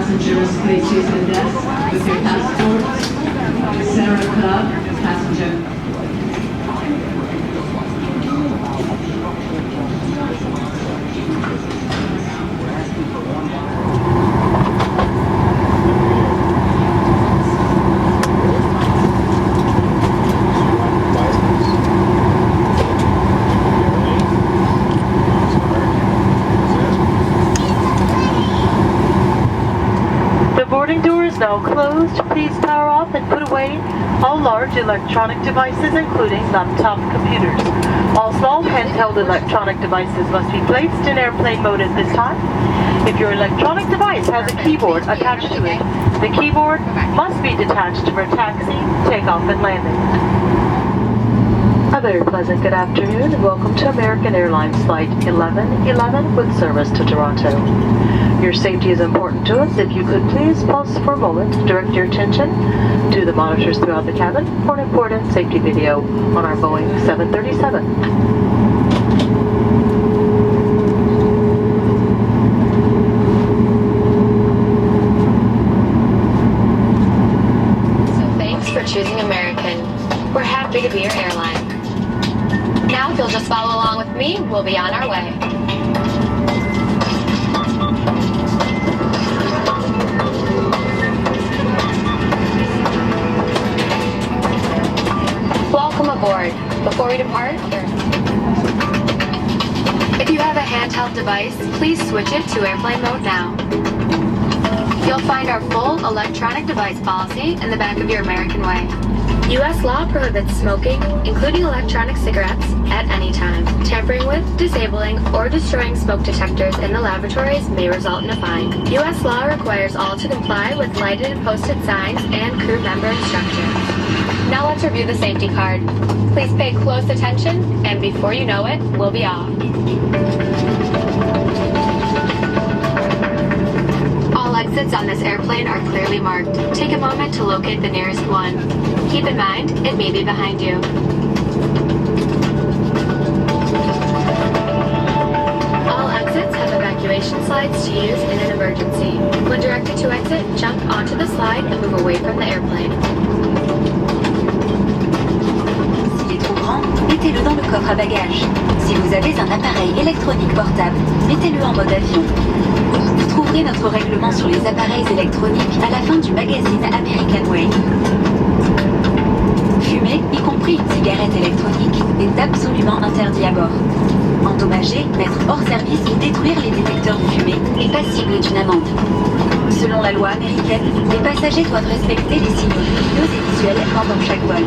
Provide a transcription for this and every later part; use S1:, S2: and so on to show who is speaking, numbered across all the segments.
S1: Passengers, please use the desk with your passports. Sarah Club, passenger.
S2: The boarding door is now closed. Please power off and put away all large electronic devices, including laptop computers. All small handheld electronic devices must be placed in airplane mode at this time. If your electronic device has a keyboard attached to it, the keyboard must be detached for taxi, takeoff, and landing. A very pleasant good afternoon and welcome to American Airlines Flight 1111 with service to Toronto. Your safety is important to us. If you could please pause for a moment, direct your attention to the monitors throughout the cabin for an important safety video on our Boeing 737.
S3: Thanks for choosing American. We're happy to be your airline. Now, if you'll just follow along with me, we'll be on our way. Welcome aboard. Before we depart, if you have a handheld device, please switch it to airplane mode now. You'll find our full electronic device policy in the back of your American Way. U.S. law prohibits smoking, including electronic cigarettes, at any time. Tampering with, disabling, or destroying smoke detectors in the lavatories may result in a fine. U.S. law requires all to comply with lighted and posted signs and crew member instructions. Now let's review the safety card. Please pay close attention, and before you know it, we'll be off. All exits on this airplane are clearly marked. Take a moment to locate the nearest one. Keep in mind, it may be behind you. All exits have evacuation slides to use in an emergency. When directed to exit, jump onto the slide and move away from the airplane.
S4: S'il est trop grand, mettez-le dans le coffre à bagages. Si vous avez un appareil électronique portable, mettez-le en mode avion. Vous trouverez notre règlement sur les appareils électroniques à la fin du magazine American Way. Fumer, y compris une cigarette électronique, est absolument interdit à bord. Endommager, mettre hors service ou détruire les détecteurs de fumée est passible d'une amende. Selon la loi américaine, les passagers doivent respecter les signaux lumineux et visuels pendant chaque vol.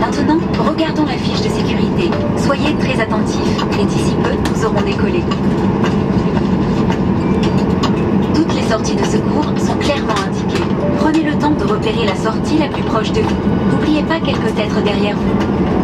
S4: Maintenant, regardons la fiche de sécurité. Soyez très attentifs et d'ici peu, nous aurons décollé. Toutes les sorties de secours sont clairement indiquées. Prenez le temps de repérer la sortie la plus proche de vous. N'oubliez pas qu'elle peut être derrière vous.